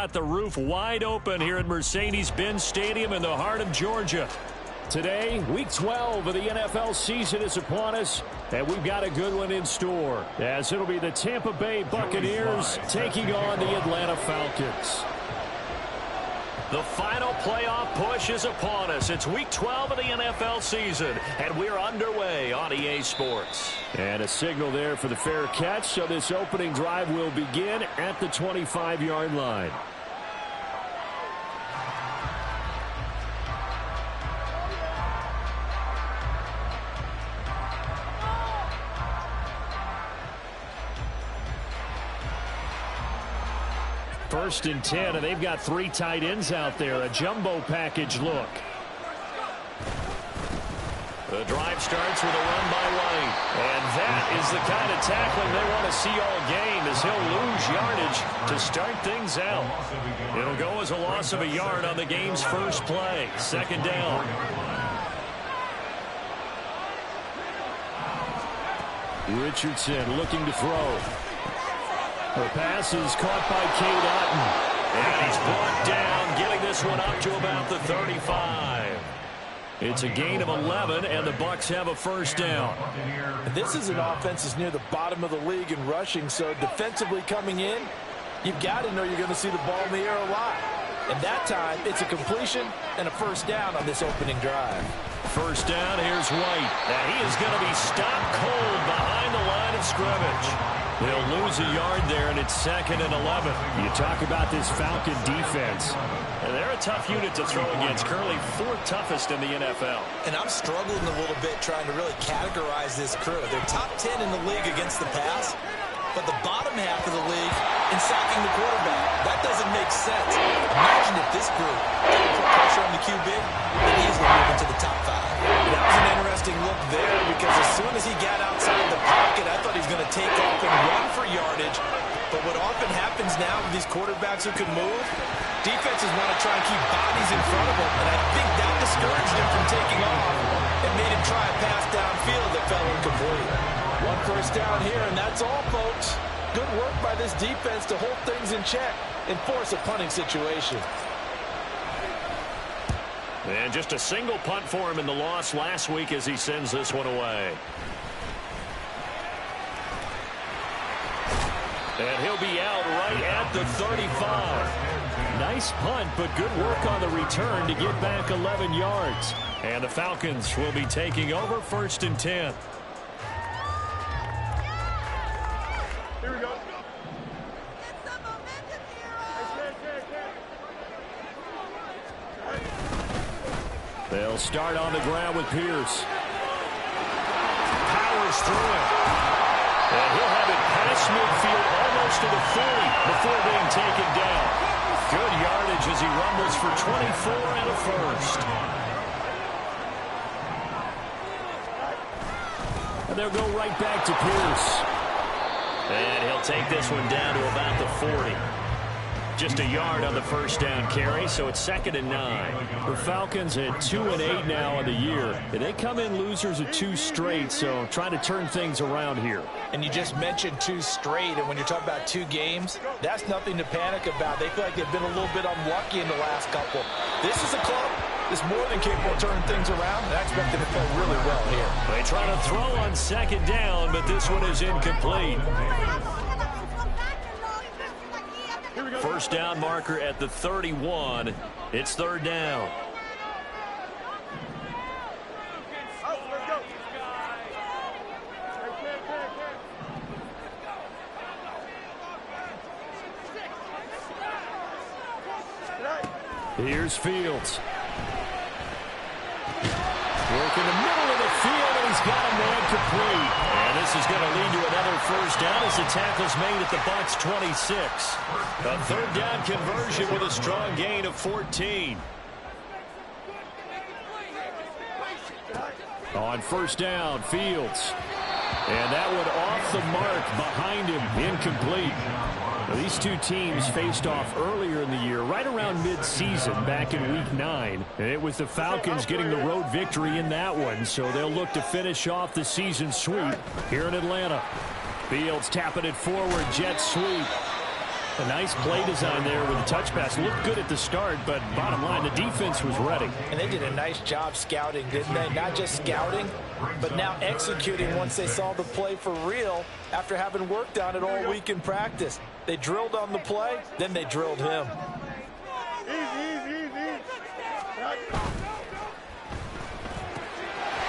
got the roof wide open here at Mercedes-Benz Stadium in the heart of Georgia. Today, Week 12 of the NFL season is upon us, and we've got a good one in store, as it'll be the Tampa Bay Buccaneers taking on the Atlanta Falcons. The final playoff push is upon us. It's Week 12 of the NFL season, and we're underway on EA Sports. And a signal there for the fair catch, so this opening drive will begin at the 25-yard line. First and 10, and they've got 3 tight ends out there. A jumbo package look. The drive starts with a run by White. And that is the kind of tackling they want to see all game, as he'll lose yardage to start things out. It'll go as a loss of a yard on the game's first play. Second down. Richardson looking to throw. The pass is caught by Cade Otton. And he's brought down, getting this one up to about the 35. It's a gain of 11, and the Bucs have a first down. This is an offense that's near the bottom of the league in rushing, so defensively coming in, you've got to know you're going to see the ball in the air a lot. And that time, it's a completion and a first down on this opening drive. First down, here's White. And he is going to be stopped cold behind the line of scrimmage. They'll lose a yard there, and it's 2nd and 11. You talk about this Falcon defense. And they're a tough unit to throw against. Currently 4th toughest in the NFL. And I'm struggling a little bit trying to really categorize this crew. They're top 10 in the league against the pass, but the bottom half of the league in sacking the quarterback. That doesn't make sense. Imagine if this group didn't put pressure on the QB, and easily move into the top 5. That was an interesting look there, because as soon as he got outside the pocket, I thought he was going to take off and run for yardage. But what often happens now with these quarterbacks who can move, defenses want to try and keep bodies in front of them, and I think that discouraged him from taking off and made him try a pass downfield that fell incomplete. One first down here, and that's all, folks. Good work by this defense to hold things in check and force a punting situation. And just a single punt for him in the loss last week as he sends this one away. And he'll be out right at the 35. Nice punt, but good work on the return to get back 11 yards. And the Falcons will be taking over 1st and 10. Here we go. They'll start on the ground with Pierce. Powers through it. And he'll have it past midfield almost to the 40 before being taken down. Good yardage as he rumbles for 24 and a first. And they'll go right back to Pierce. And he'll take this one down to about the 40. Just a yard on the first down carry, so it's 2nd and 9. The Falcons at 2-8 now on the year. And they come in losers of 2 straight, so trying to turn things around here. And you just mentioned 2 straight, and when you're talking about 2 games, that's nothing to panic about. They feel like they've been a little bit unlucky in the last couple. This is a club that's more than capable of turning things around, and I expect them to play really well here. They try to throw on 2nd down, but this one is incomplete. First down marker at the 31. It's 3rd down. Here's Fields. Work in the middle of the field, and he's got a man complete. And this is going to lead to another first down as the tackle's made at the Bucs 26. A 3rd down conversion with a strong gain of 14. On first down, Fields. And that one off the mark behind him, incomplete. Now, these 2 teams faced off earlier in the year, right around mid-season, back in Week 9. And it was the Falcons getting the road victory in that one, so they'll look to finish off the season sweep here in Atlanta. Fields tapping it forward, jet sweep. A nice play design there with the touch pass. Looked good at the start, but bottom line, the defense was ready. And they did a nice job scouting, didn't they? Not just scouting, but now executing once they saw the play for real after having worked on it all week in practice. They drilled on the play, then they drilled him.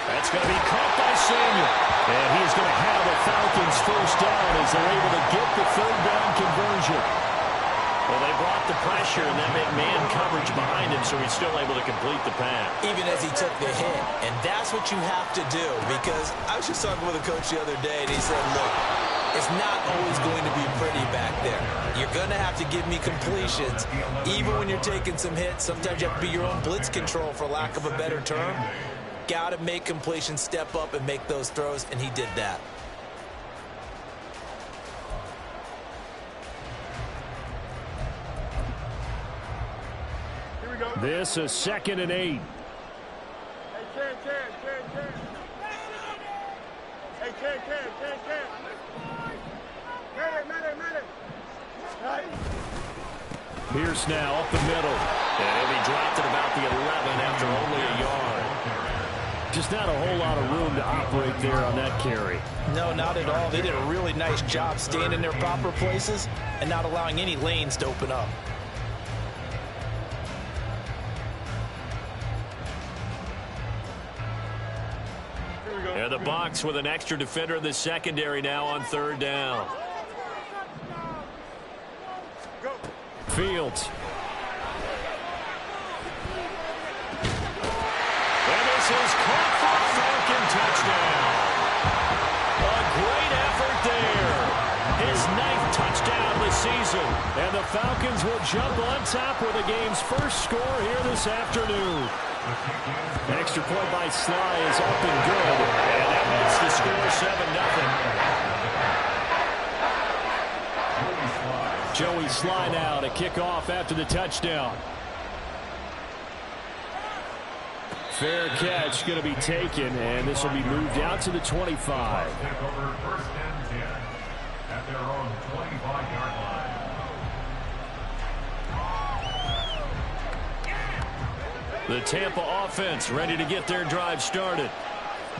That's going to be caught by Samuel. And he's going to have the Falcons first down as they're able to get the third down conversion. Well, they brought the pressure and then made man coverage behind him, so he's still able to complete the pass. Even as he took the hit. And that's what you have to do, because I was just talking with a coach the other day, and he said, look, it's not always going to be pretty back there. You're going to have to give me completions. Even when you're taking some hits, sometimes you have to be your own blitz control, for lack of a better term. Got to make completions, step up, and make those throws, and he did that. Here we go. This is 2nd and 8. Hey, Ken. Hey, Ken. Medic. Right. Pierce now up the middle. And he'll be dropped at about the 11 after only a yard. Just not a whole lot of room to operate there on that carry. No, not at all. They did a really nice job staying in their proper places and not allowing any lanes to open up. Here we go. And the Bucs with an extra defender in the secondary now on 3rd down. Go. Fields. And this is caught for a Falcon touchdown. A great effort there. His 9th touchdown of the season. And the Falcons will jump on top with the game's first score here this afternoon. Extra point by Sly is up and good. And that makes the score 7-0. Joey Sly now to kick off after the touchdown. Fair catch going to be taken, and this will be moved out to the 25. Take over 1st and 10 at their own 25-yard line. The Tampa offense ready to get their drive started.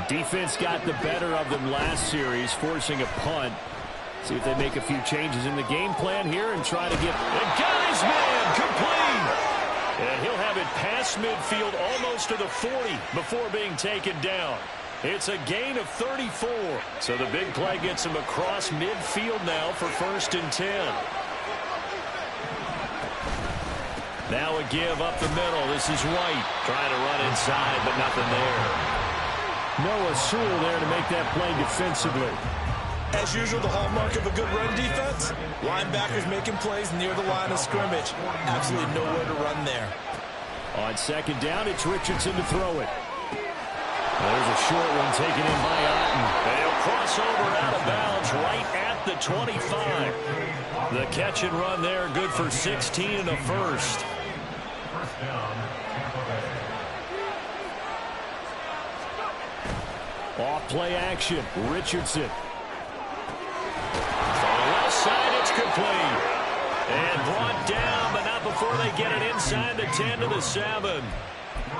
Defense got the better of them last series, forcing a punt. See if they make a few changes in the game plan here and try to get... And guys, man, complete! And he'll have it past midfield almost to the 40 before being taken down. It's a gain of 34. So the big play gets him across midfield now for 1st and 10. Now a give up the middle. This is White trying to run inside, but nothing there. Noah Sewell there to make that play defensively. As usual, the hallmark of a good run defense, linebackers making plays near the line of scrimmage. Absolutely nowhere to run there. On 2nd down, it's Richardson to throw it. There's a short one taken in by Otten. And he'll cross over out of bounds right at the 25. The catch and run there, good for 16 and a first. First down, Tampa Bay. Off play action, Richardson. Left side, it's complete. And brought down, but not before they get it inside the 10 to the 7.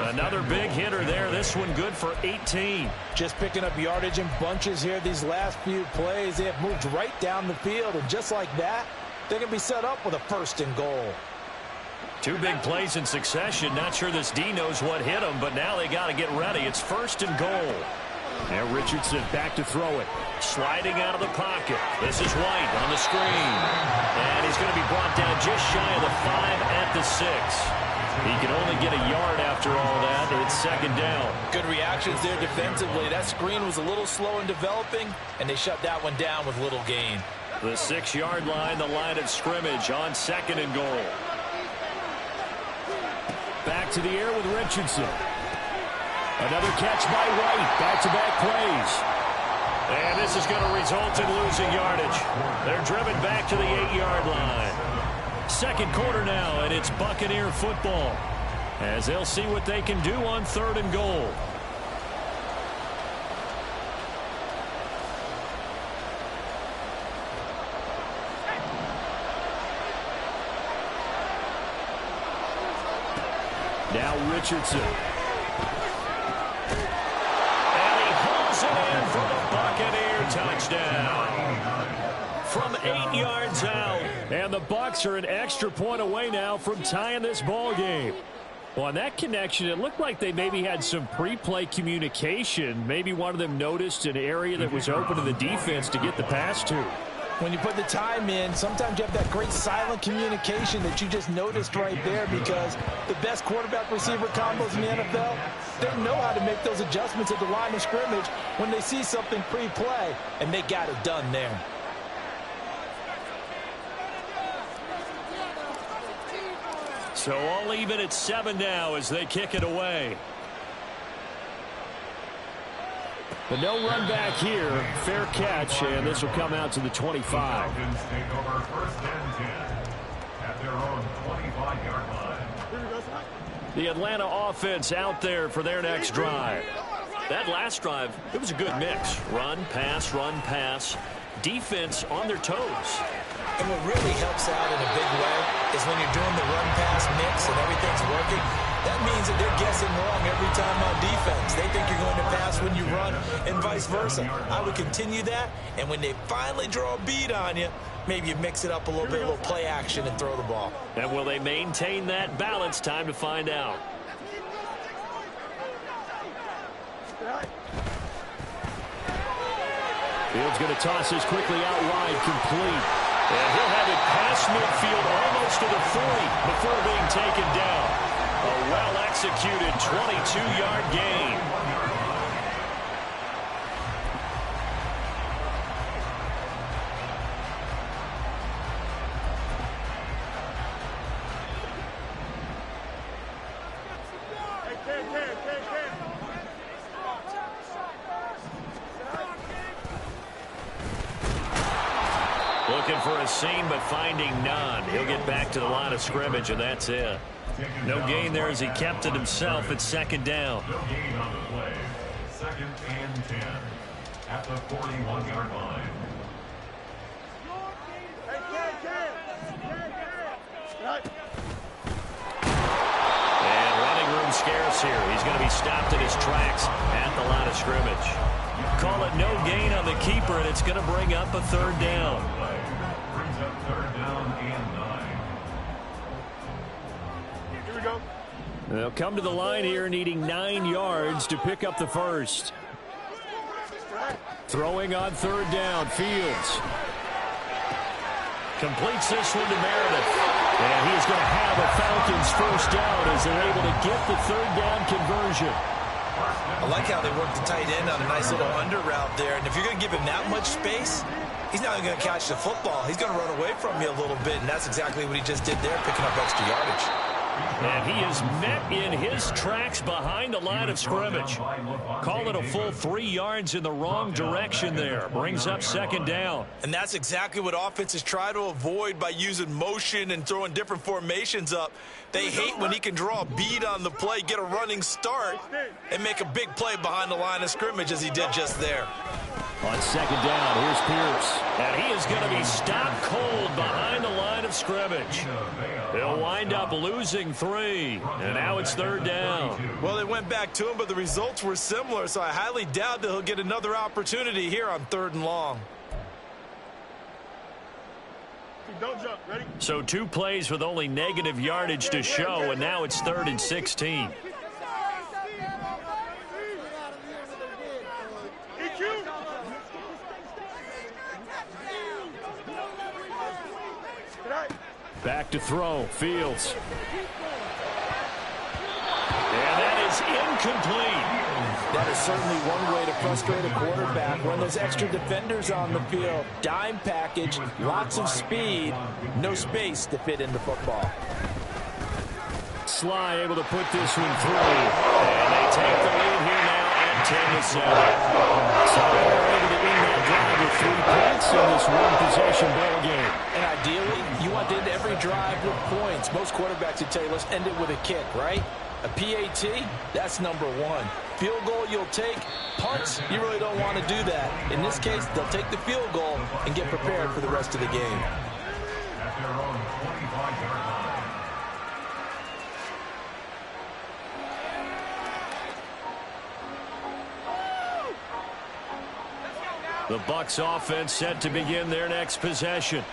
Another big hitter there. This one good for 18. Just picking up yardage in bunches here these last few plays. They have moved right down the field, and just like that, they can be set up with a 1st and goal. 2 big plays in succession. Not sure this D knows what hit him, but now they got to get ready. It's 1st and goal. And Richardson back to throw it. Sliding out of the pocket. This is White on the screen. And he's going to be brought down just shy of the 5 at the 6. He can only get a yard after all that. It's 2nd down. Good reactions there defensively. That screen was a little slow in developing, and they shut that one down with little gain. The 6-yard line, the line of scrimmage on 2nd and goal. Back to the air with Richardson. Another catch by White. Back-to-back plays. And this is going to result in losing yardage. They're driven back to the 8-yard line. 2nd quarter now, and it's Buccaneer football as they'll see what they can do on 3rd and goal. Now Richardson. And he hauls it in for the Buccaneer touchdown. From 8 yards out. And the Bucs are an extra point away now from tying this ball game. Well, on that connection, it looked like they maybe had some pre-play communication. Maybe one of them noticed an area that was open to the defense to get the pass to. When you put the time in, sometimes you have that great silent communication that you just noticed right there, because the best quarterback-receiver combos in the NFL, they know how to make those adjustments at the line of scrimmage when they see something pre-play, and they got it done there. So all even at 7 now as they kick it away. But no run back here. Fair catch, and this will come out to the 25. Falcons take over first and 10 at their own 25-yard line. The Atlanta offense out there for their next drive. That last drive, it was a good mix. Run, pass, defense on their toes. And what really helps out in a big way is when you're doing the run-pass mix and everything's working, that means that they're guessing wrong every time on defense. They think you're going to pass when you run and vice versa. I would continue that, and when they finally draw a bead on you, maybe you mix it up a little bit, a little play action, and throw the ball. And will they maintain that balance? Time to find out. Fields going to toss this quickly out wide, complete. And he'll have it past midfield almost to the 40 before being taken down. A well-executed 22-yard gain. Looking for a seam, but finding none. He'll get back to the line of scrimmage, and that's it. No gain there as he kept it himself at second down. No gain on the play. Second and 10 at the 41-yard line. And running room scarce here. He's going to be stopped in his tracks at the line of scrimmage. Call it no gain on the keeper, and it's going to bring up a third down. Brings up third down and 9. Here we go. They'll come to the line here needing 9 yards to pick up the first. Throwing on third down, Fields. Completes this one to Meredith. And he's going to have a Falcons first down as they're able to get the third down conversion. I like how they work the tight end on a nice little under route there. And if you're going to give him that much space, he's not even going to catch the football. He's going to run away from you a little bit, and that's exactly what he just did there, picking up extra yardage. And he is met in his tracks behind the line of scrimmage. Call it a full 3 yards in the wrong direction there. Brings up second down. And that's exactly what offenses try to avoid by using motion and throwing different formations up. They hate when he can draw a bead on the play, get a running start, and make a big play behind the line of scrimmage as he did just there. On second down, here's Pierce. And he is going to be stopped cold behind the line of scrimmage. He'll wind up losing 3. And now it's third down. Well, they went back to him, but the results were similar, so I highly doubt that he'll get another opportunity here on 3rd and long. Don't jump. Ready? So 2 plays with only negative yardage to show, and now it's 3rd and 16. Back to throw, Fields. And that is incomplete. That is certainly one way to frustrate a quarterback. When there's extra defenders on the field, dime package, lots of speed, no space to fit in the football. Sly able to put this one through. And they take the lead here now at 10-7. So they're able to win that drive with 3 points in this one-possession ball game. And ideally, you want to end every drive with points. Most quarterbacks would tell you, let's end it with a kick, right? A PAT, that's number 1. Field goal you'll take. Punts, you really don't want to do that. In this case, they'll take the field goal and get prepared for the rest of the game. At their own 25-yard line. The Bucs offense set to begin their next possession.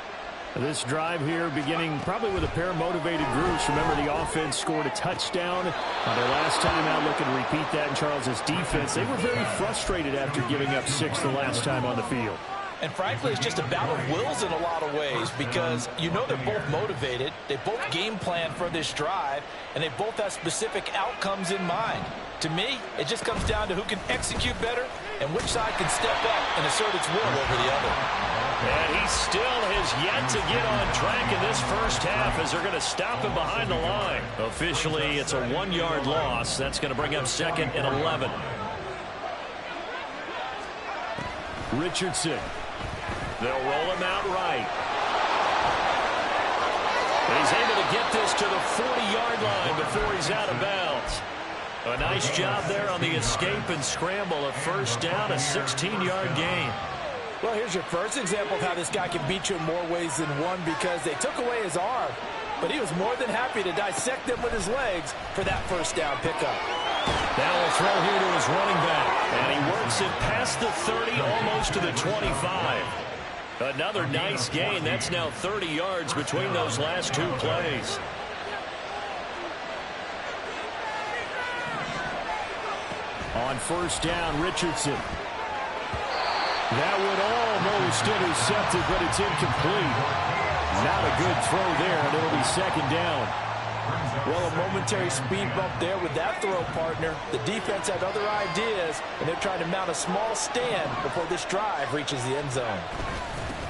This drive here beginning probably with a pair of motivated groups. Remember, the offense scored a touchdown on their last time out, looking to repeat that in Charles's defense. They were very frustrated after giving up 6 the last time on the field. And frankly, it's just a battle of wills in a lot of ways because you know they're both motivated. They both game plan for this drive, and they both have specific outcomes in mind. To me, it just comes down to who can execute better and which side can step up and assert its will over the other. And he still has yet to get on track in this first half as they're going to stop him behind the line. Officially, it's a 1-yard loss. That's going to bring up 2nd and 11. Richardson. They'll roll him out right. And he's able to get this to the 40-yard line before he's out of bounds. A nice job there on the escape and scramble. A first down, a 16-yard gain. Well, here's your first example of how this guy can beat you in more ways than one because they took away his arm, but he was more than happy to dissect them with his legs for that first down pickup. Now we'll throw here to his running back, and he works it past the 30, almost to the 25. Another nice gain. That's now 30 yards between those last 2 plays. On first down, Richardson. That would almost intercept it, but it's incomplete. Not a good throw there, and it'll be 2nd down. Well, a momentary speed bump there with that throw, partner. The defense had other ideas, and they're trying to mount a small stand before this drive reaches the end zone.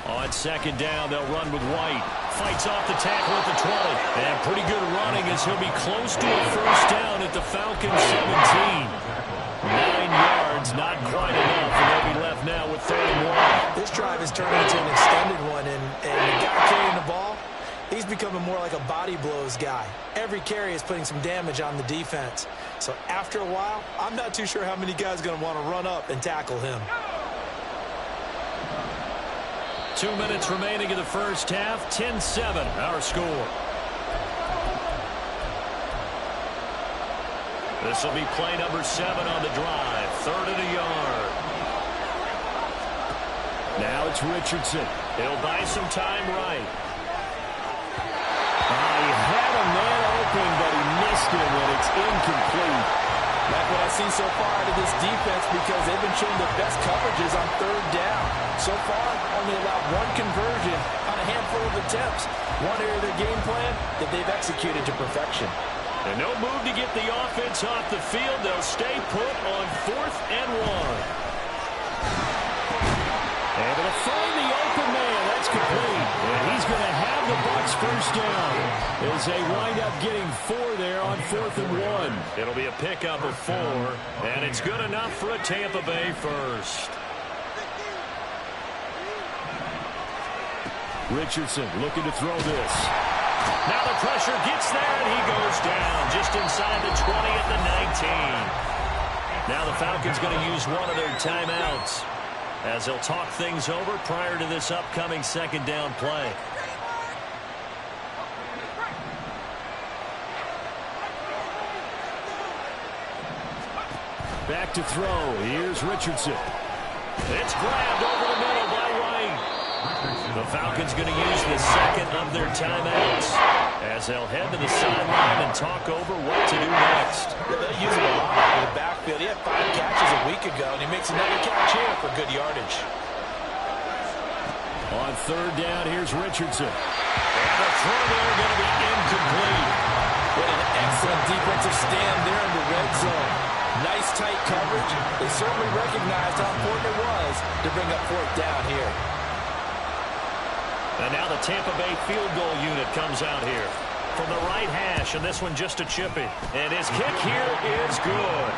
On 2nd down, they'll run with White. Fights off the tackle at the 20. And pretty good running as he'll be close to a first down at the Falcons' 17. 9 yards, not quite enough, and they'll be left now with 3rd and 1. This drive is turning into an extended one, and the guy carrying the ball, he's becoming more like a body blows guy. Every carry is putting some damage on the defense. So after a while, I'm not too sure how many guys are going to want to run up and tackle him. 2 minutes remaining in the first half. 10-7, our score. This will be play number 7 on the drive. 3rd and a yard. Now it's Richardson. He'll buy some time right. He had a man open, but he missed him, and it's incomplete. Like what I've seen so far out of this defense because they've been showing their best coverages on 3rd down. So far, only allowed 1 conversion on a handful of attempts. One area of their game plan that they've executed to perfection. And no move to get the offense off the field. They'll stay put on 4th and 1. Able to find the open man. That's complete. And he's going to have the Bucs first down as they wind up getting 4 there on 4th and 1. It'll be a pickup of 4, and it's good enough for a Tampa Bay first. Richardson looking to throw this. Now the pressure gets there, and he goes down just inside the 20 at the 19. Now the Falcons going to use one of their timeouts as they'll talk things over prior to this upcoming 2nd down play. Back to throw. Here's Richardson. It's grabbed over the middle by White. The Falcons going to use the 2nd of their timeouts as they'll head to the sideline and talk over what to do next. They'll use him a lot in the backfield. He had 5 catches a week ago, and he makes another catch here for good yardage. On 3rd down, here's Richardson. And the throw there going to be incomplete. What an excellent defensive stand there in the red zone. Nice tight coverage. They certainly recognized how important it was to bring up 4th down here. And now the Tampa Bay field goal unit comes out here from the right hash, and this one just a chippy. And his kick here is good.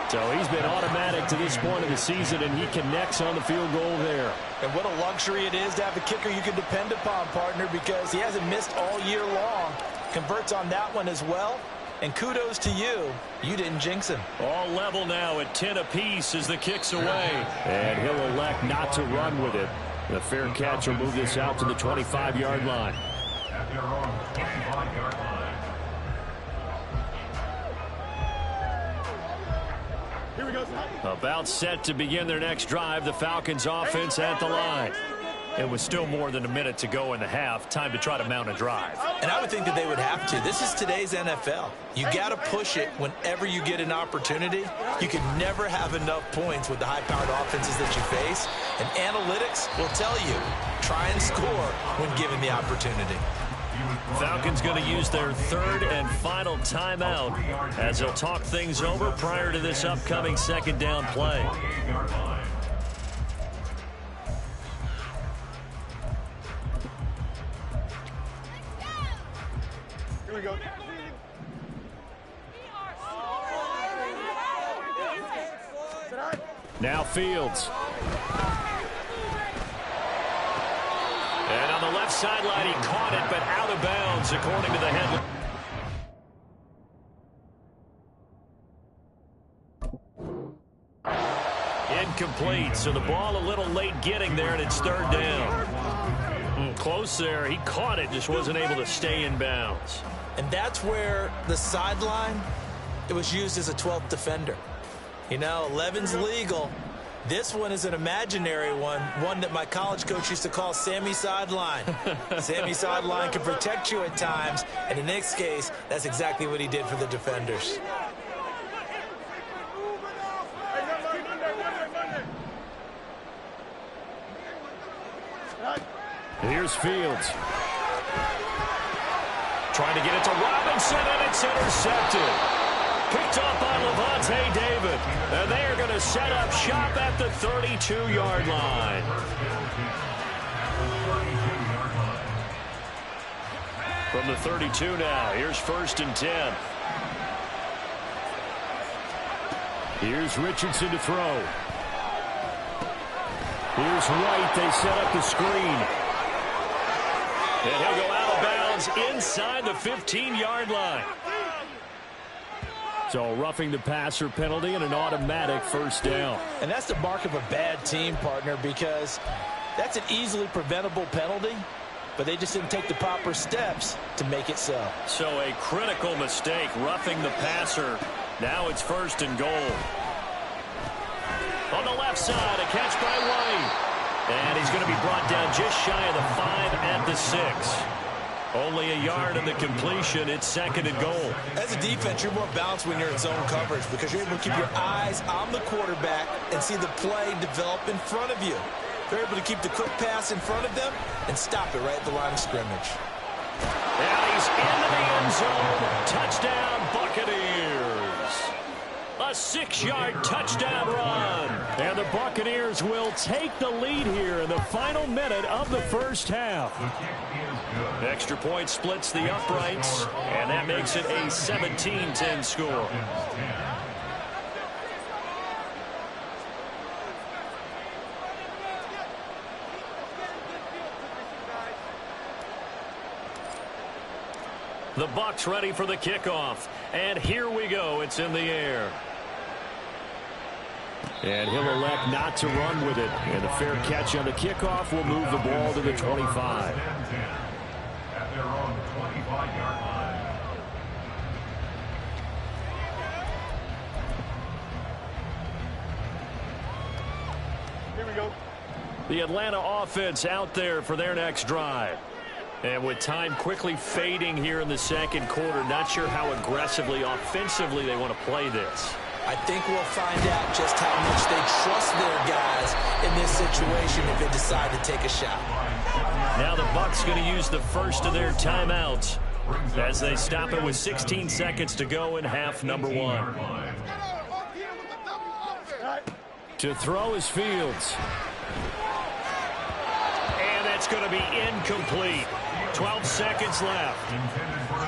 So he's been automatic to this point of the season, and he connects on the field goal there. And what a luxury it is to have a kicker you can depend upon, partner, because he hasn't missed all year long. Converts on that one as well. And kudos to you. You didn't jinx him. All level now at 10 apiece as the kick's away. And he'll elect not to run with it. The fair catch will move this out to the 25-yard line. At their own 25-yard line. Here we About set to begin their next drive. The Falcons offense at the line. It was still more than a minute to go in the half. Time to try to mount a drive. And I would think that they would have to. This is today's NFL. You got to push it whenever you get an opportunity. You can never have enough points with the high-powered offenses that you face. And analytics will tell you, try and score when given the opportunity. Falcons going to use their third and final timeout as they'll talk things over prior to this upcoming second down play. Here we go. Now Fields. And on the left sideline, he caught it, but out of bounds, according to the headline. Incomplete, so the ball a little late getting there, and it's third down. Close there. He caught it, just wasn't able to stay in bounds. And that's where the sideline, it was used as a 12th defender. You know, 11's legal. This one is an imaginary one that my college coach used to call Sammy Sideline. Sammy Sideline can protect you at times, and in this case, that's exactly what he did for the defenders. Here's Fields. Trying to get it to Robinson, and it's intercepted. Picked up by Lavonte David. And they are going to set up shop at the 32-yard line. From the 32 now, here's 1st and 10. Here's Richardson to throw. Here's White. They set up the screen. And he'll go out of bounds inside the 15-yard line. So roughing the passer penalty and an automatic first down. And that's the mark of a bad team, partner, because that's an easily preventable penalty, but they just didn't take the proper steps to make it so. So a critical mistake, roughing the passer. Now it's 1st and goal. On the left side, a catch by White. And he's going to be brought down just shy of the 5 at the 6. Only a yard in the completion. It's 2nd and goal. As a defense, you're more balanced when you're in zone coverage because you're able to keep your eyes on the quarterback and see the play develop in front of you. They're able to keep the quick pass in front of them and stop it right at the line of scrimmage. And he's into the end zone. Touchdown, Buccaneers. A 6-yard touchdown run. And the Buccaneers will take the lead here in the final minute of the first half. Extra point splits the uprights, and that makes it a 17-10 score. The Bucs ready for the kickoff. And here we go. It's in the air. And he'll elect not to run with it. And the fair catch on the kickoff will move the ball to the 25. At their own 25-yard line. Here we go. The Atlanta offense out there for their next drive. And with time quickly fading here in the second quarter, not sure how aggressively, offensively they want to play this. I think we'll find out just how much they trust their guys in this situation if they decide to take a shot. Now the Bucs going to use the first of their timeouts as they stop it with 16 seconds to go in half number 1. To throw is Fields. And that's going to be incomplete. 12 seconds left.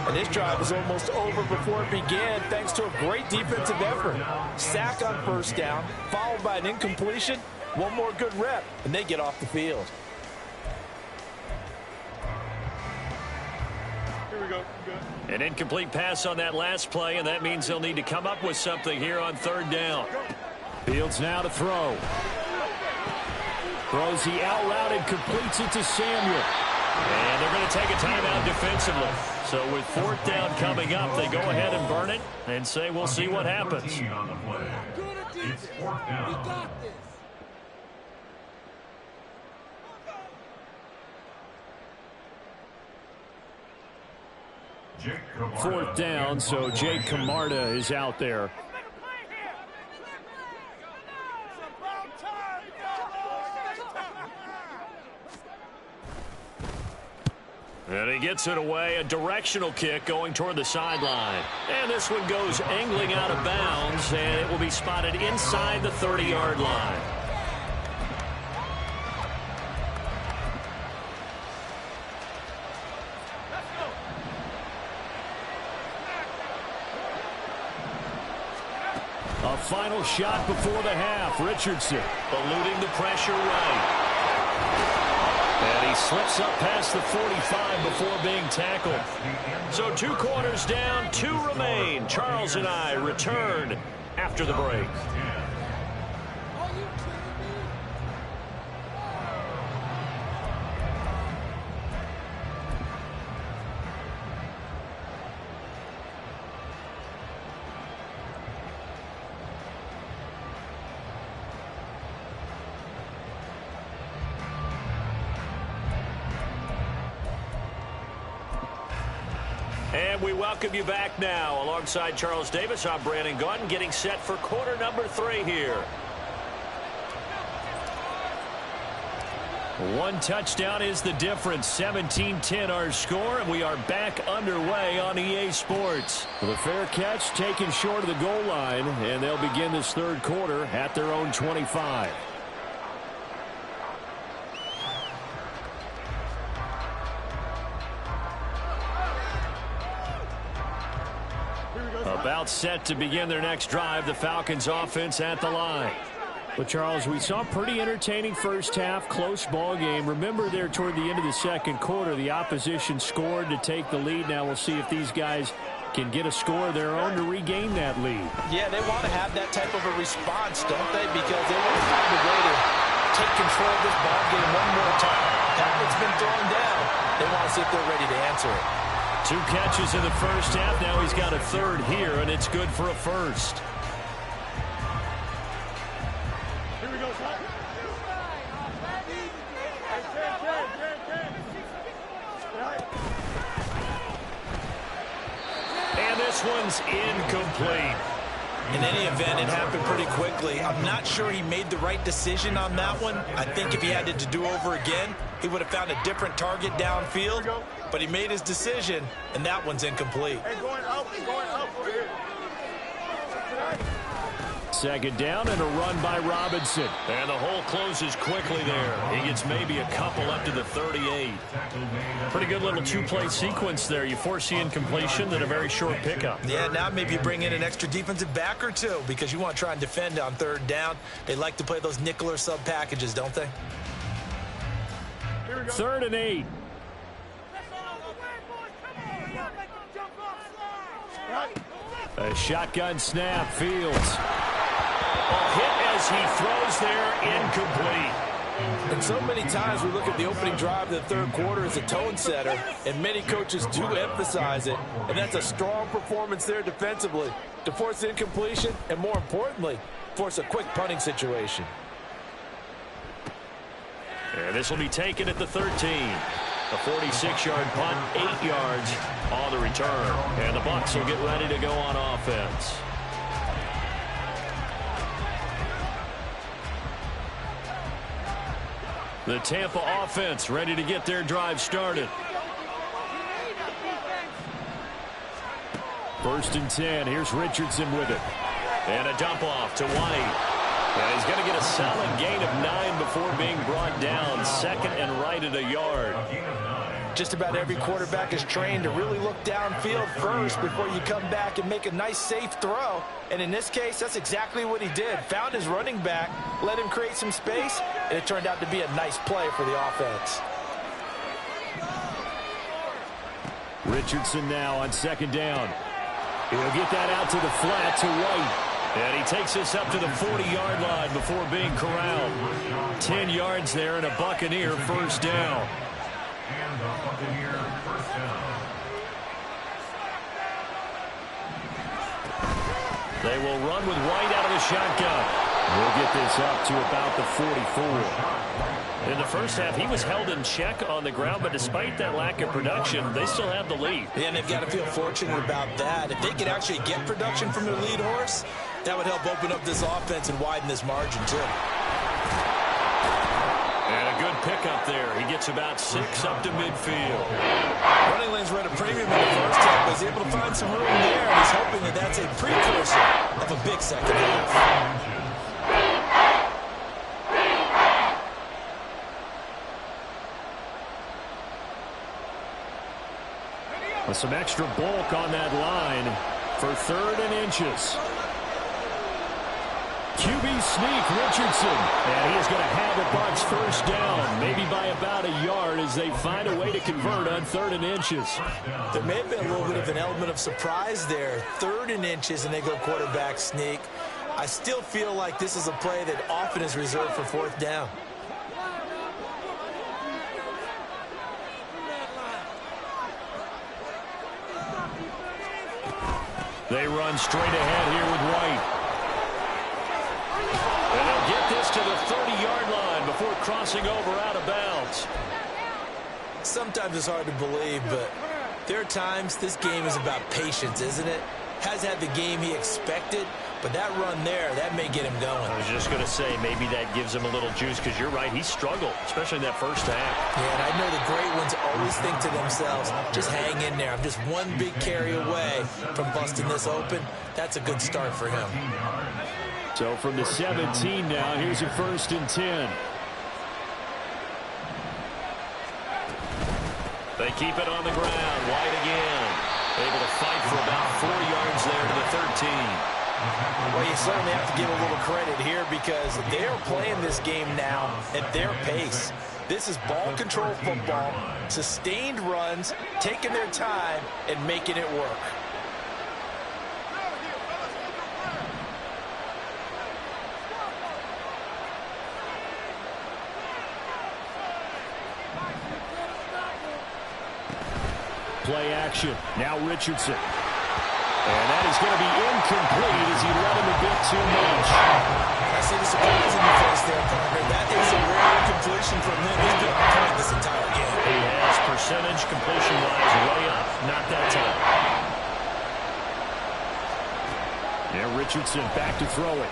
And this drive was almost over before it began thanks to a great defensive effort. Sack on first down, followed by an incompletion. One more good rep, and they get off the field. Here we go. Good. An incomplete pass on that last play, and that means they'll need to come up with something here on third down. Fields now to throw. Throws the out route and completes it to Samuel. And they're going to take a timeout defensively. So with fourth down coming up, they go ahead and burn it and say we'll see what happens. On the play. It's fourth down. Fourth down, so Jake Camarda is out there. And he gets it away, a directional kick going toward the sideline. And this one goes angling out of bounds, and it will be spotted inside the 30-yard line. A final shot before the half. Richardson eluding the pressure right. And he slips up past the 45 before being tackled. So 2 quarters down, 2 remain. Charles and I return after the break. And we welcome you back now. Alongside Charles Davis, I'm Brandon Gaudin, getting set for quarter number 3 here. 1 touchdown is the difference. 17-10 our score, and we are back underway on EA Sports. The fair catch taken short of the goal line, and they'll begin this third quarter at their own 25. About set to begin their next drive, the Falcons offense at the line. But, Charles, we saw a pretty entertaining first half, close ball game. Remember there toward the end of the second quarter, the opposition scored to take the lead. Now we'll see if these guys can get a score of their own to regain that lead. Yeah, they want to have that type of a response, don't they? Because they want to find a way to take control of this ball game one more time. Patrick's been thrown down. They want to see if they're ready to answer it. 2 catches in the first half. Now he's got a third here, and it's good for a first. Here we go, son. And this one's incomplete. In any event, it happened pretty quickly. I'm not sure he made the right decision on that one. I think if he had to do over again, he would have found a different target downfield. But he made his decision, and that one's incomplete. Hey, going up over here. Second down and a run by Robinson. And the hole closes quickly there. He gets maybe a couple up to the 38. Pretty good little 2-play sequence there. You force the incompletion, then a very short pickup. Yeah, now maybe you bring in an extra defensive back or 2 because you want to try and defend on third down. They like to play those nickel or sub packages, don't they? 3rd and 8. A shotgun snap, Fields. A hit as he throws there, incomplete. And so many times we look at the opening drive of the third quarter as a tone setter, and many coaches do emphasize it, and that's a strong performance there defensively to force incompletion and, more importantly, force a quick punting situation. And this will be taken at the 13. A 46-yard punt, 8 yards on the return. And the Bucs will get ready to go on offense. The Tampa offense ready to get their drive started. 1st and 10. Here's Richardson with it. And a dump off to White. And he's going to get a solid gain of 9 before being brought down. 2nd and right at a yard. Just about every quarterback is trained to really look downfield first before you come back and make a nice, safe throw. And in this case, that's exactly what he did. Found his running back, let him create some space, and it turned out to be a nice play for the offense. Richardson now on 2nd down. He'll get that out to the flat to White. And he takes this up to the 40-yard line before being corralled. 10 yards there and a Buccaneer 1st down. And the Buccaneer first down. They will run with White out of the shotgun. We'll get this up to about the 44. In the first half, he was held in check on the ground, but despite that lack of production, they still have the lead. Yeah, and they've got to feel fortunate about that. If they could actually get production from their lead horse, that would help open up this offense and widen this margin, too. And a good pickup there. He gets about 6 up to midfield. Running lanes were at a premium in the first half, but he's able to find some room there, and he's hoping that that's a precursor of a big second half. With some extra bulk on that line for 3rd and inches. QB sneak, Richardson. And he is going to have a Bucs first down, maybe by about a yard as they find a way to convert on 3rd and inches. There may have been a little bit of an element of surprise there. 3rd and inches, and they go quarterback sneak. I still feel like this is a play that often is reserved for 4th down. They run straight ahead here with White. And they'll get this to the 30-yard line before crossing over out of bounds. Sometimes it's hard to believe, but there are times this game is about patience, isn't it? Has had the game he expected, but that run there, that may get him going. I was just going to say, maybe that gives him a little juice, because you're right, he struggled, especially in that first half. Yeah, and I know the great ones always think to themselves, just hang in there. I'm just one big carry away from busting this open. That's a good start for him. So from the 17 now, here's a 1st and 10. They keep it on the ground. White again. Able to fight for about 4 yards there to the 13. Well, you certainly have to give a little credit here because they're playing this game now at their pace. This is ball control football, sustained runs, taking their time, and making it work. Play action. Now Richardson. And that is going to be incomplete as he let him a bit too much. I see the surprise in your face there, Parker. That is a rare completion from him. He's been on point this entire game. He has percentage completion-wise way up. Not that time. Now Richardson back to throw it.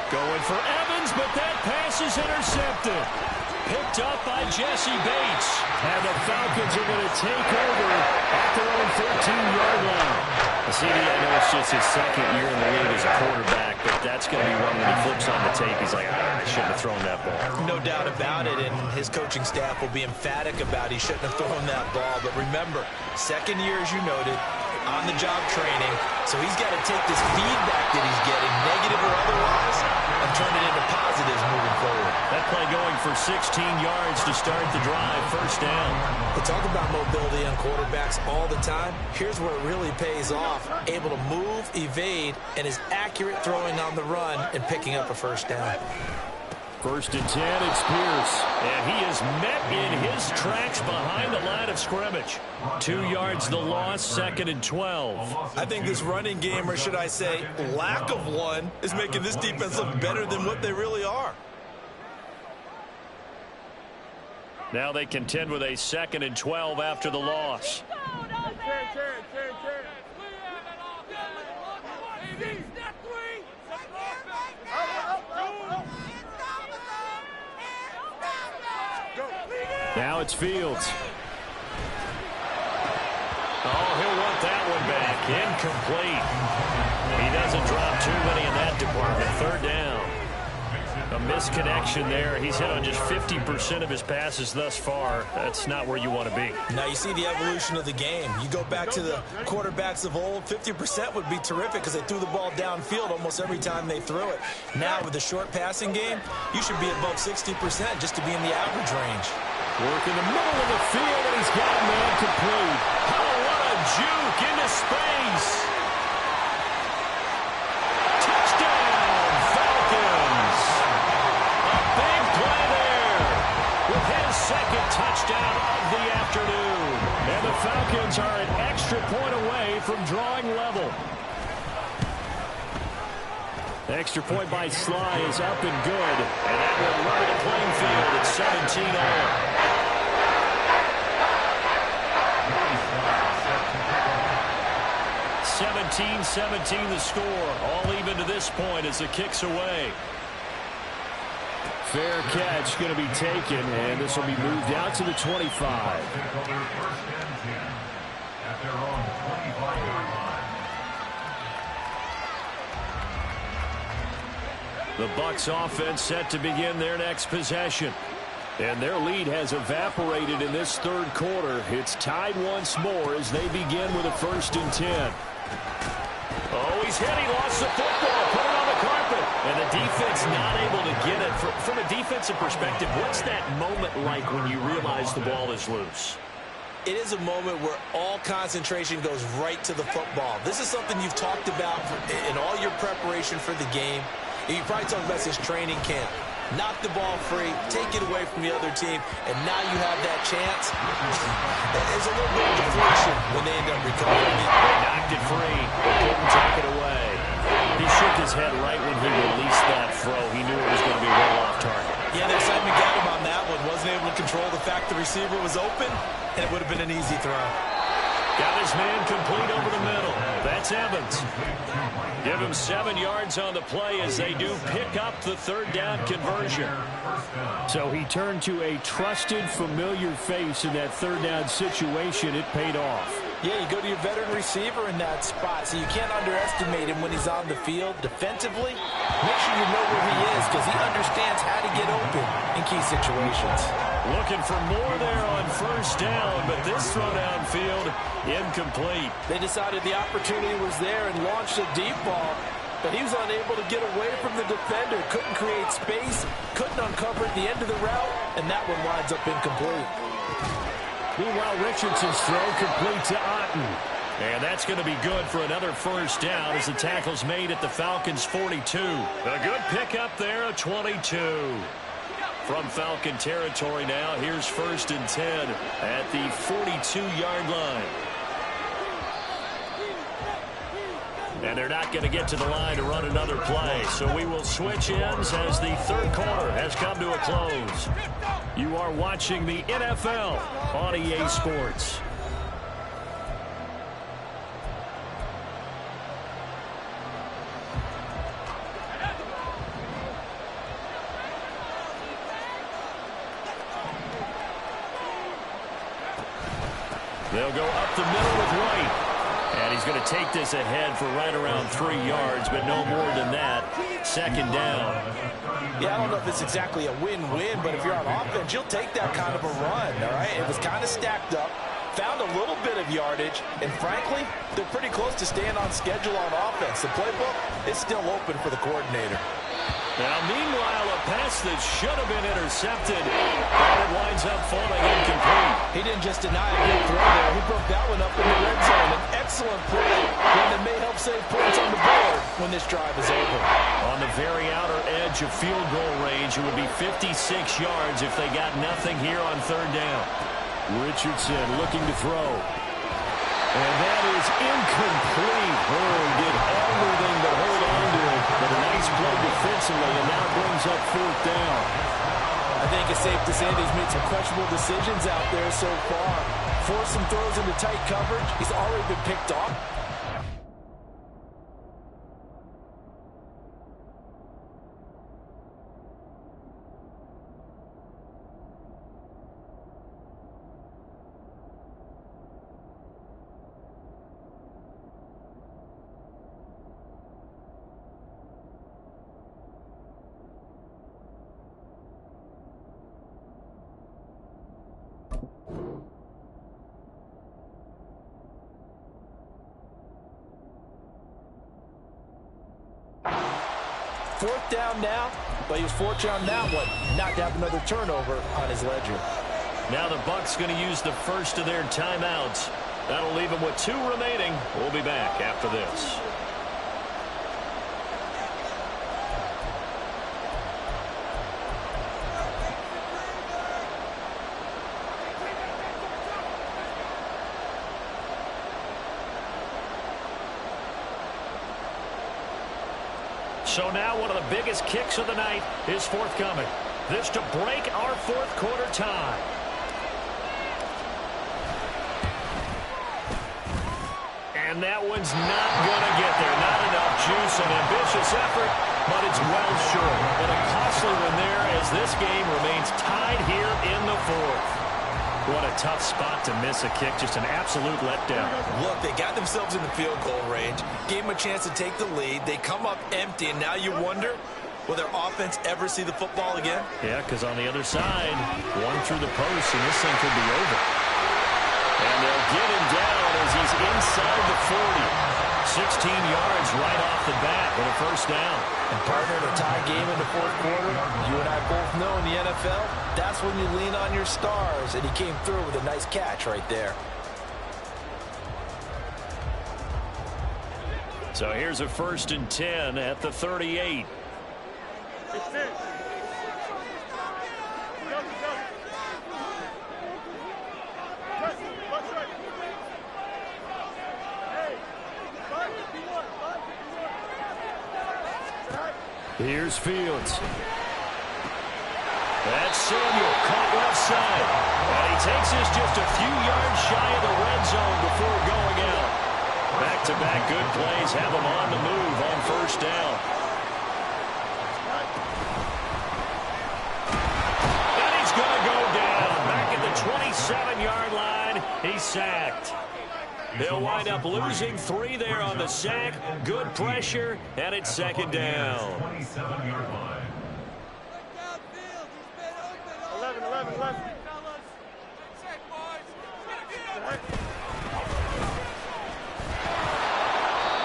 Going for Evans, but that pass is intercepted. Picked up by Jesse Bates. And the Falcons are going to take over at their own 13-yard line. CD, I know it's just his 2nd year in the league as a quarterback, but that's going to be one when he flips on the tape. He's like, I shouldn't have thrown that ball. No doubt about it, and his coaching staff will be emphatic about he shouldn't have thrown that ball. But remember, 2nd year, as you noted, on-the-job training. So he's got to take this feedback that he's getting, negative or otherwise, and turn it into positives moving forward. That play going for 16 yards to start the drive, 1st down. We talk about mobility on quarterbacks all the time. Here's where it really pays off. Able to move, evade, and is accurate throwing on the run and picking up a 1st down. 1st and 10, it's Pierce. And he is met in his tracks behind the line of scrimmage. 2 yards the loss, 2nd and 12. I think this running game, or should I say lack of one, is making this defense look better than what they really are. Now they contend with a 2nd and 12 after the loss. Now it's Fields. Oh, he'll want that one back. Incomplete. He doesn't drop too many in that department. 3rd down. A misconnection there. He's hit on just 50% of his passes thus far. That's not where you want to be. Now you see the evolution of the game. You go back to the quarterbacks of old, 50% would be terrific because they threw the ball downfield almost every time they threw it. Now with the short passing game, you should be above 60% just to be in the average range. Work in the middle of the field, and he's got a man complete. Oh, what a juke into space. Touchdown, Falcons. A big play there with his 2nd touchdown of the afternoon. Extra point by Sly is up and good. And that will run the playing field at 17-all. 17-17 the score. All even to this point as the kick's away. Fair catch going to be taken, and this will be moved out to the 25. At their own 25-yard line. The Bucs offense set to begin their next possession. And their lead has evaporated in this third quarter. It's tied once more as they begin with a 1st and 10. Oh, he's hit. He lost the football. Put it on the carpet. And the defense not able to get it. From a defensive perspective, what's that moment like when you realize the ball is loose? It is a moment where all concentration goes right to the football. This is something you've talked about in all your preparation for the game. You probably talked about since training camp. Knock the ball free, take it away from the other team, and now you have that chance. There's a little bit of deflection when they end up recovering it. They knocked it free, but couldn't take it away. He shook his head right when he released that throw. He knew it was going to be well off target. Yeah, the excitement got him on that one. Wasn't able to control the fact the receiver was open, and it would have been an easy throw. Got his man complete over the middle. That's Evans. Give him 7 yards on the play as they do pick up the 3rd down conversion. So he turned to a trusted, familiar face in that 3rd down situation. It paid off. Yeah, you go to your veteran receiver in that spot, so you can't underestimate him when he's on the field defensively. Make sure you know where he is because he understands how to get open in key situations. Looking for more there on 1st down, but this throw downfield, incomplete. They decided the opportunity was there and launched a deep ball, but he was unable to get away from the defender. Couldn't create space, couldn't uncover at the end of the route, and that one winds up incomplete. Meanwhile, Richardson's throw complete to Otten. And that's going to be good for another 1st down as the tackle's made at the Falcons' 42. A good pickup there, a 22. From Falcon territory now, here's 1st and 10 at the 42-yard line. And they're not going to get to the line to run another play. So we will switch ends as the 3rd quarter has come to a close. You are watching the NFL on EA Sports. They'll go up the middle with White. And he's going to take this ahead for right around 3 yards, but no more than that. 2nd down. Yeah, I don't know if it's exactly a win-win, but if you're on offense, you'll take that kind of a run, all right? It was kind of stacked up, found a little bit of yardage, and frankly, they're pretty close to staying on schedule on offense. The playbook is still open for the coordinator. Now, meanwhile, a pass that should have been intercepted, but it winds up falling incomplete. He didn't just deny a good throw there. He broke that one up in the red zone. An excellent play, one that may help save points on the board when this drive is over. On the very outer edge of field goal range, it would be 56 yards if they got nothing here on 3rd down. Richardson looking to throw. And that is incomplete. He did everything but hold on to it. But a nice play defensively, and now brings up 4th down. I think it's safe to say that he's made some questionable decisions out there so far. Forced some throws into tight coverage. He's already been picked off. Fourth down now, but he was fortunate on that one not to have another turnover on his ledger. Now the Bucs going to use the first of their timeouts. That'll leave them with 2 remaining. We'll be back after this. So now one of the biggest kicks of the night is forthcoming. This to break our fourth quarter tie. And that one's not going to get there. Not enough juice. An ambitious effort, but it's well short. But a costly one there as this game remains tied here in the fourth. What a tough spot to miss a kick. Just an absolute letdown. Look, they got themselves in the field goal range, gave them a chance to take the lead. They come up empty, and now you wonder, will their offense ever see the football again? Yeah, because on the other side, one through the post, and this thing could be over. And they'll get him down as he's inside the 40. 16 yards right off the bat with a first down. And partner, in a tie game in the fourth quarter, you and I both know in the NFL, that's when you lean on your stars, and he came through with a nice catch right there. So here's a 1st and 10 at the 38. Here's Fields. That's Samuel, caught left side. And he takes us just a few yards shy of the red zone before going out. Back-to-back good plays have him on the move on first down. And he's going to go down. Back at the 27-yard line, he's sacked. They'll wind up losing 3 there on the sack. Good pressure, and it's second down. 27-yard line. 11.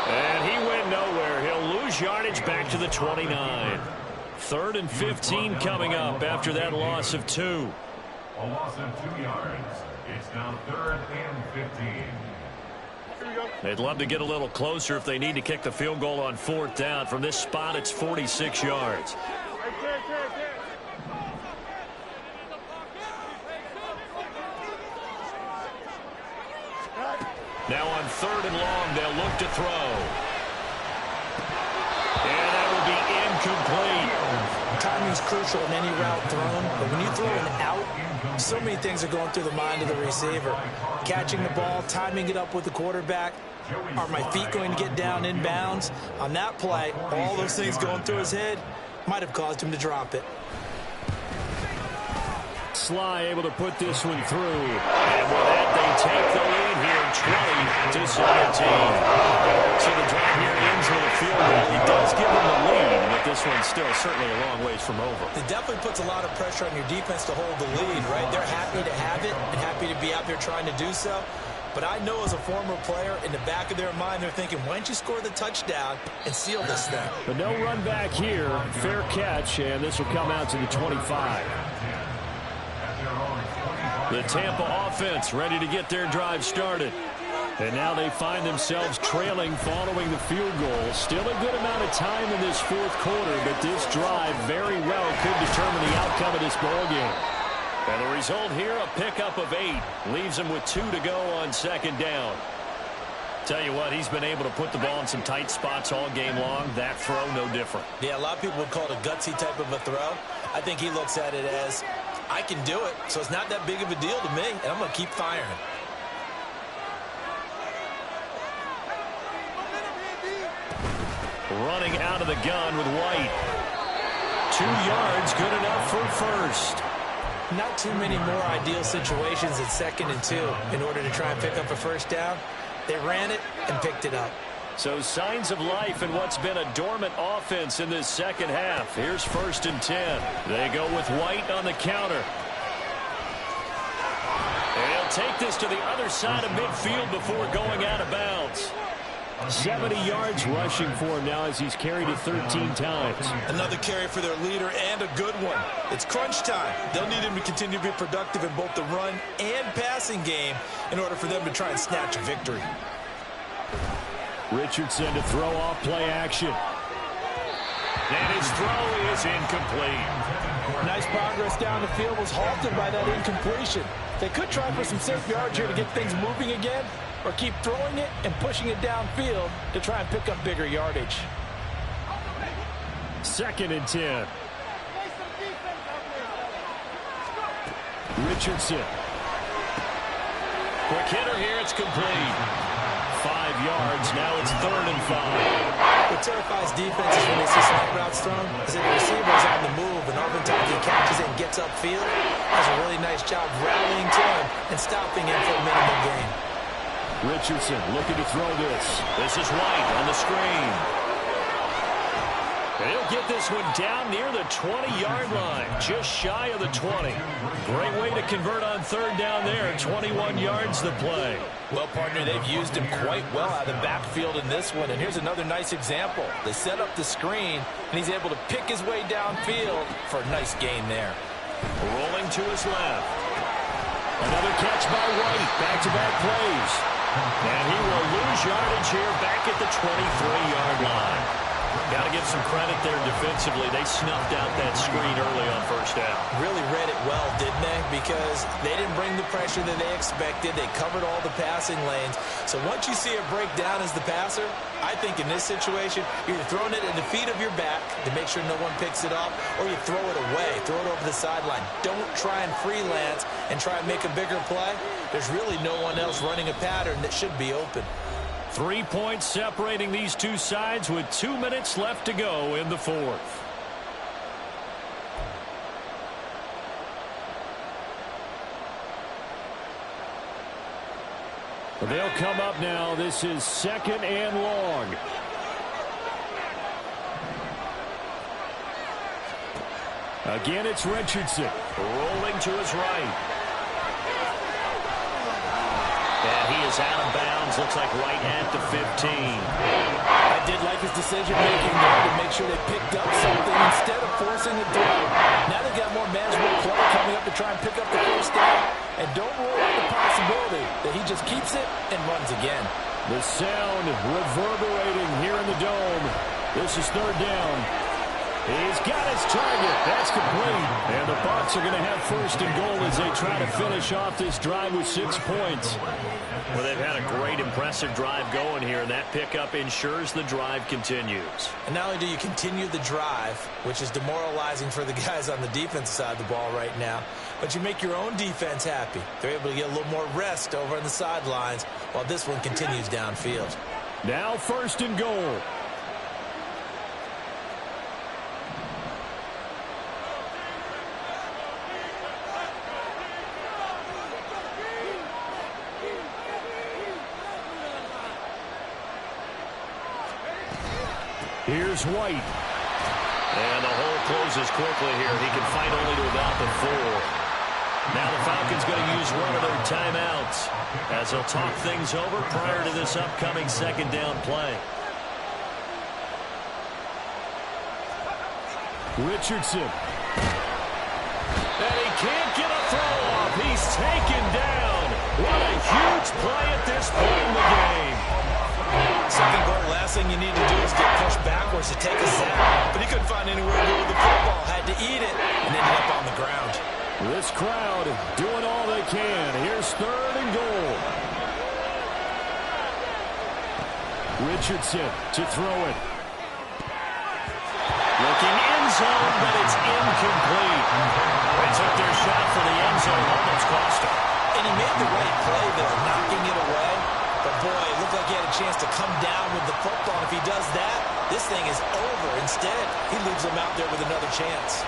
And he went nowhere. He'll lose yardage back to the 29. 3rd and 15 coming up after that loss of 2. A loss of 2 yards. It's now 3rd and 15. They'd love to get a little closer if they need to kick the field goal on 4th down. From this spot, it's 46 yards. Now on 3rd and long, they'll look to throw. And that will be incomplete. Timing's crucial in any route thrown, but when you throw an out, so many things are going through the mind of the receiver. Catching the ball, timing it up with the quarterback. Are my feet going to get down in bounds? On that play, all those things going through his head might have caused him to drop it. Sly able to put this one through. And with that, they take the lead here, 20-17. So the drive here ends with a field goal. He does give them the lead, but this one's still certainly a long ways from over. It definitely puts a lot of pressure on your defense to hold the lead, right? They're happy to have it and happy to be out there trying to do so. But I know as a former player, in the back of their mind, they're thinking, why don't you score the touchdown and seal this thing? But no run back here. Fair catch, and this will come out to the 25. The Tampa offense ready to get their drive started. And now they find themselves trailing following the field goal. Still a good amount of time in this fourth quarter, but this drive very well could determine the outcome of this ballgame. And the result here, a pickup of 8. Leaves him with 2 to go on second down. Tell you what, he's been able to put the ball in some tight spots all game long. That throw, no different. Yeah, a lot of people would call it a gutsy type of a throw. I think he looks at it as, I can do it, so it's not that big of a deal to me, and I'm going to keep firing. Running out of the gun with White. 2 yards, good enough for first. Not too many more ideal situations at 2nd and 2 in order to try and pick up a first down. They ran it and picked it up. So signs of life in what's been a dormant offense in this second half. Here's 1st and 10. They go with White on the counter. And he'll take this to the other side of midfield before going out of bounds. 70 yards rushing for him now as he's carried it 13 times. Another carry for their leader and a good one. It's crunch time. They'll need him to continue to be productive in both the run and passing game in order for them to try and snatch a victory. Richardson to throw off play action. And his throw is incomplete. Nice progress down the field was halted by that incompletion. They could try for some safe yards here to get things moving again, or keep throwing it and pushing it downfield to try and pick up bigger yardage. 2nd and 10. Richardson. Quick hitter here. It's complete. 5 yards. Now it's 3rd and 5. What terrifies defenses when they see slant routes thrown is that the receiver is on the move, and oftentimes he catches it and gets upfield. Does a really nice job rallying to him and stopping him for a minimal gain. Richardson looking to throw this. This is White on the screen. He'll get this one down near the 20-yard line, just shy of the 20. Great way to convert on 3rd down there. 21 yards the play. Well, partner, they've used him quite well out of the backfield in this one. And here's another nice example. They set up the screen, and he's able to pick his way downfield for a nice gain there. Rolling to his left. Another catch by White. Back-to-back plays. And he will lose yardage here back at the 23-yard line. Got to give some credit there defensively. They snuffed out that screen early on 1st down. Really read it well, didn't they? Because they didn't bring the pressure that they expected. They covered all the passing lanes. So once you see it break down as the passer, I think in this situation, you're either throwing it at the feet of your back to make sure no one picks it off, or you throw it away, throw it over the sideline. Don't try and freelance and try and make a bigger play. There's really no one else running a pattern that should be open. 3 points separating these two sides with 2 minutes left to go in the 4th. They'll come up now. This is 2nd and long. Again, it's Richardson. Rolling to his right. And he is out of bounds. Looks like right at the 15. I did like his decision-making there to make sure they picked up something instead of forcing a throw. Now they've got more manageable play coming up to try and pick up the 1st down. And don't rule out the possibility that he just keeps it and runs again. The sound reverberating here in the dome. This is 3rd down. He's got his target. That's complete. And the Bucs are going to have 1st and goal as they try to finish off this drive with 6 points. Well, they've had a great, impressive drive going here, and that pickup ensures the drive continues. And not only do you continue the drive, which is demoralizing for the guys on the defensive side of the ball right now, but you make your own defense happy. They're able to get a little more rest over on the sidelines while this one continues downfield. Now 1st and goal. Here's White. And the hole closes quickly here. He can fight only to about the 4. Now the Falcons going to use one of their timeouts as they'll talk things over prior to this upcoming 2nd down play. Richardson. And he can't get a throw off. He's taken down. What a huge play at this point in the game. 2nd goal, last thing you need to do is get pushed backwards to take a sack. But he couldn't find anywhere to go with the football. Had to eat it and ended up on the ground. This crowd doing all they can. Here's 3rd and goal. Richardson to throw it. Looking end zone, but it's incomplete. They took their shot for the end zone. Almost cost him. And he made the right play there, knocking it away. But, boy, it looked like he had a chance to come down with the football. And if he does that, this thing is over. Instead, he leaves him out there with another chance.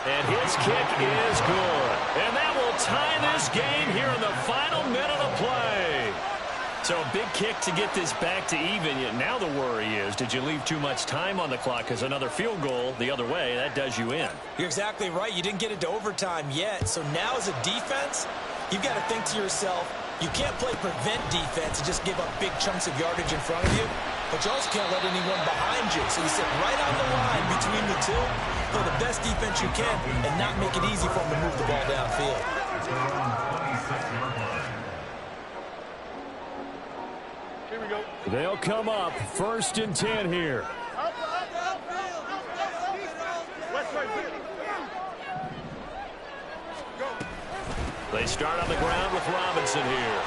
And his kick is good. And that will tie this game here in the final minute of play. So a big kick to get this back to even. Yet now the worry is, did you leave too much time on the clock? Because another field goal the other way, that does you in. You're exactly right. You didn't get it to overtime yet. So now as a defense, you've got to think to yourself, you can't play prevent defense and just give up big chunks of yardage in front of you. But you also can't let anyone behind you. So you sit right on the line between the two, play the best defense you can, and not make it easy for them to move the ball downfield. Here we go. They'll come up 1st and 10 here. West right here. Go. They start on the ground with Robinson here.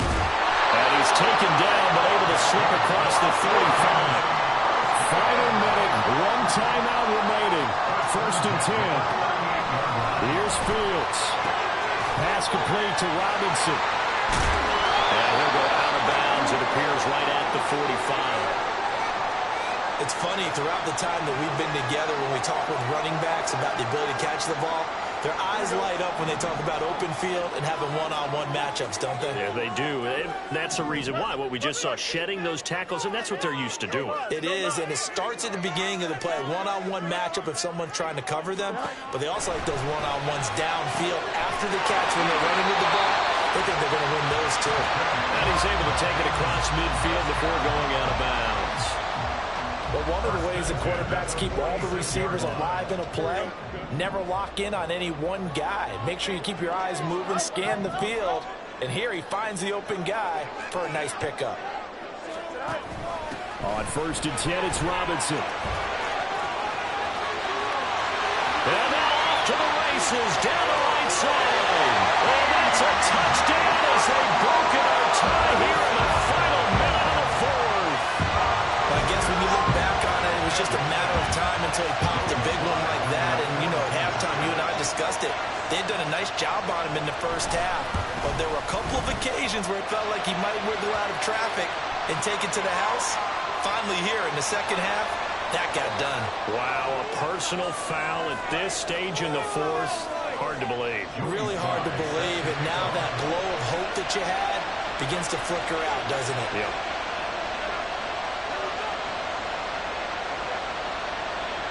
And he's taken down, but able to slip across the 45. final minute, one timeout remaining. 1st and 10. Here's Fields. Pass complete to Robinson. And he'll go out of bounds. It appears right at the 45. It's funny, throughout the time that we've been together, when we talk with running backs about the ability to catch the ball, their eyes light up when they talk about open field and having one-on-one matchups, don't they? Yeah, they do. And that's the reason why. What we just saw, shedding those tackles, and that's what they're used to doing. It is, and it starts at the beginning of the play. One-on-one matchup if someone's trying to cover them, but they also like those one-on-ones downfield after the catch when they're running with the ball. They think they're going to win those, too. And he's able to take it across midfield before going out of bounds. But one of the ways that quarterbacks keep all the receivers alive in a play, never lock in on any one guy. Make sure you keep your eyes moving, scan the field, and here he finds the open guy for a nice pickup. On 1st and 10, it's Robinson. And now off to the races, down the right side. And that's a touchdown as they've broken our tie here in the final minute of the 4th. I guess when you look back on it, it was just a matter of time until he popped a big one like that. And, you know, at halftime, you and I discussed it. They had done a nice job on him in the first half. But there were a couple of occasions where it felt like he might wiggle out of traffic and take it to the house. Finally here in the second half, that got done. Wow, a personal foul at this stage in the 4th. Hard to believe. Really hard to believe. And now that glow of hope that you had begins to flicker out, doesn't it? Yep.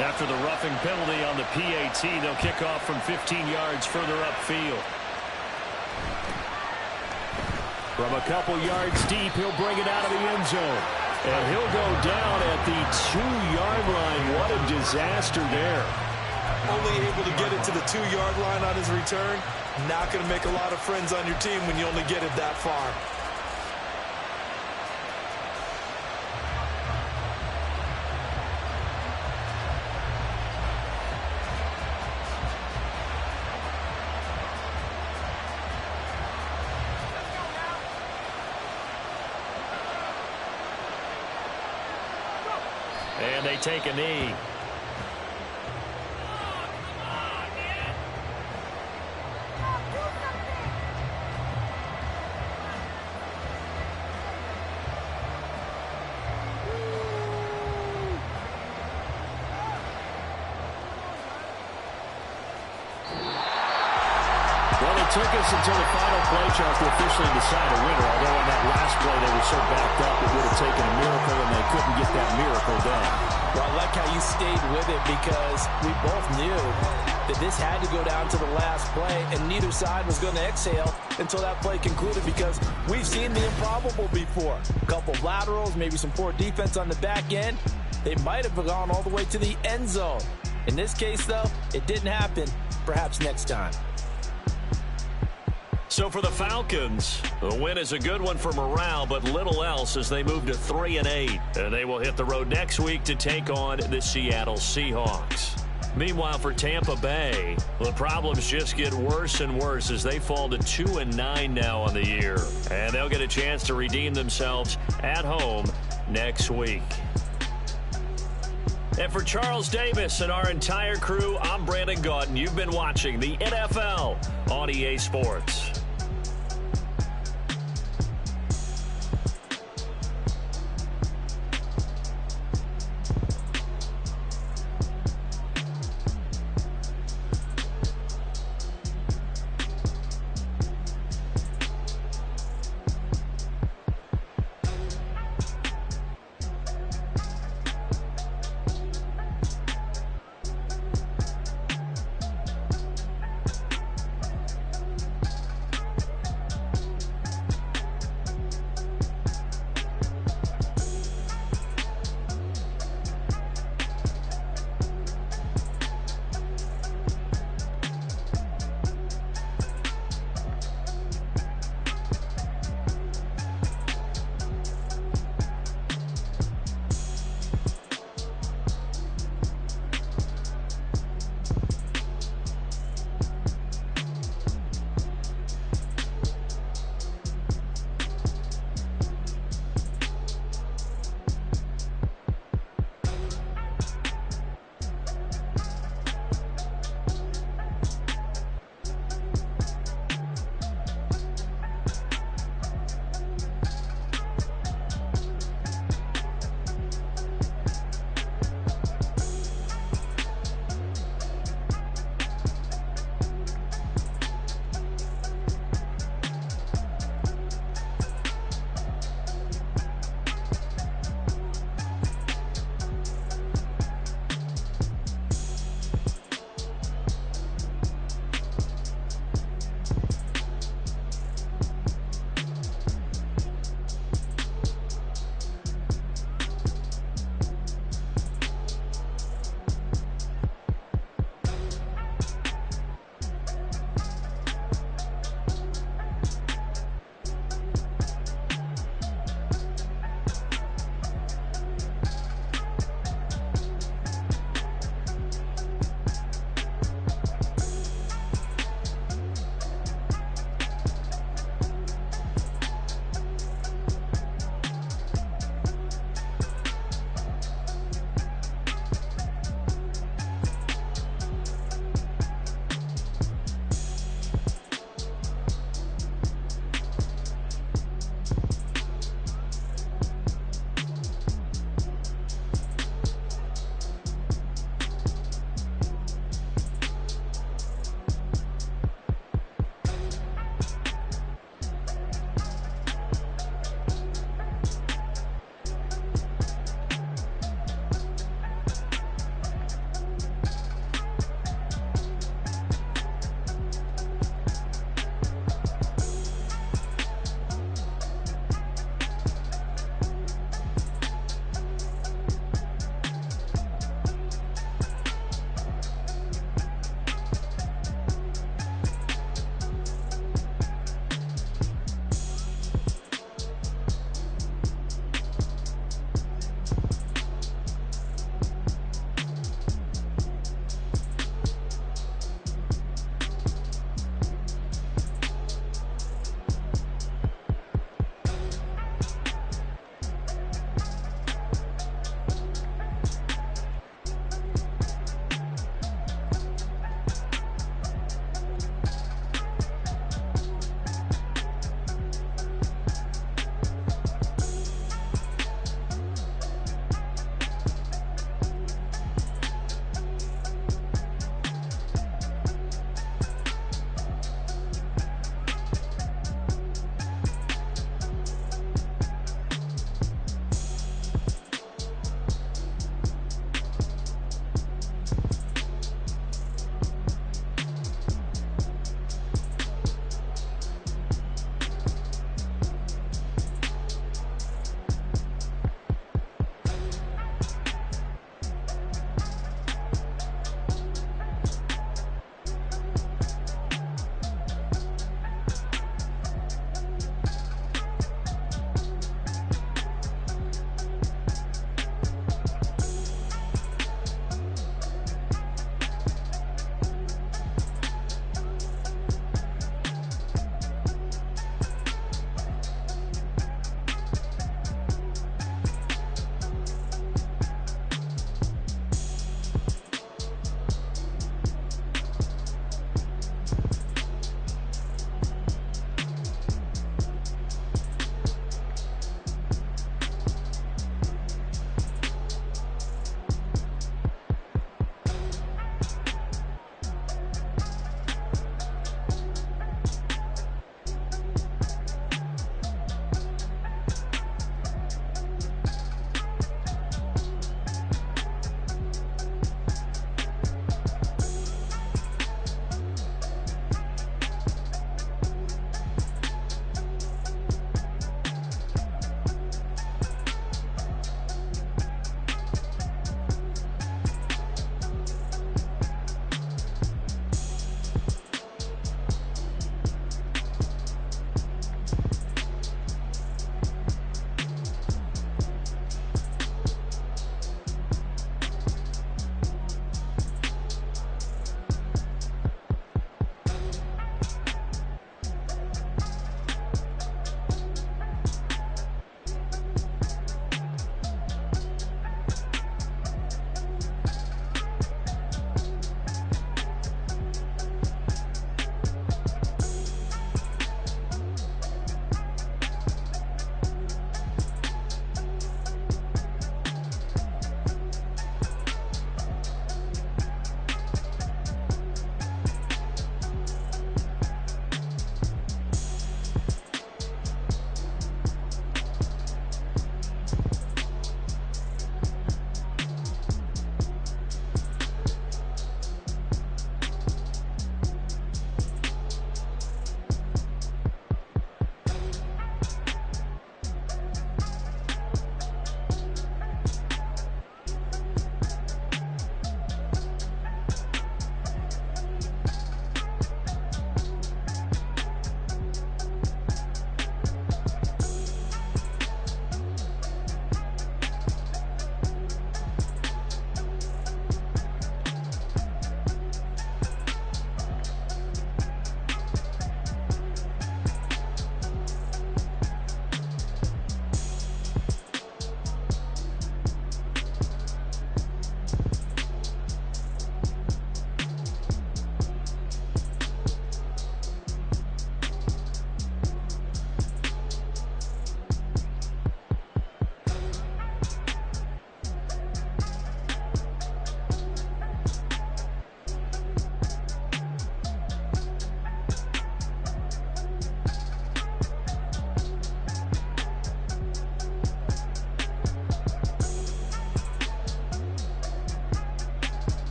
After the roughing penalty on the PAT, they'll kick off from 15 yards further upfield. From a couple yards deep, he'll bring it out of the end zone. And he'll go down at the 2-yard line. What a disaster there. Only able to get it to the 2-yard line on his return. Not going to make a lot of friends on your team when you only get it that far. And they take a knee. Well, it took us until the final play chart to officially decide a winner, although on that last play they were so backed up it would have taken a miracle, and they couldn't get that miracle done. Well, I like how you stayed with it because we both knew that this had to go down to the last play, and neither side was going to exhale until that play concluded because we've seen the improbable before. A couple of laterals, maybe some poor defense on the back end. They might have gone all the way to the end zone. In this case, though, it didn't happen. Perhaps next time. So for the Falcons, the win is a good one for morale, but little else as they move to 3-8. And they will hit the road next week to take on the Seattle Seahawks. Meanwhile, for Tampa Bay, the problems just get worse and worse as they fall to 2-9 now on the year. And they'll get a chance to redeem themselves at home next week. And for Charles Davis and our entire crew, I'm Brandon Gaudin. You've been watching the NFL on EA Sports.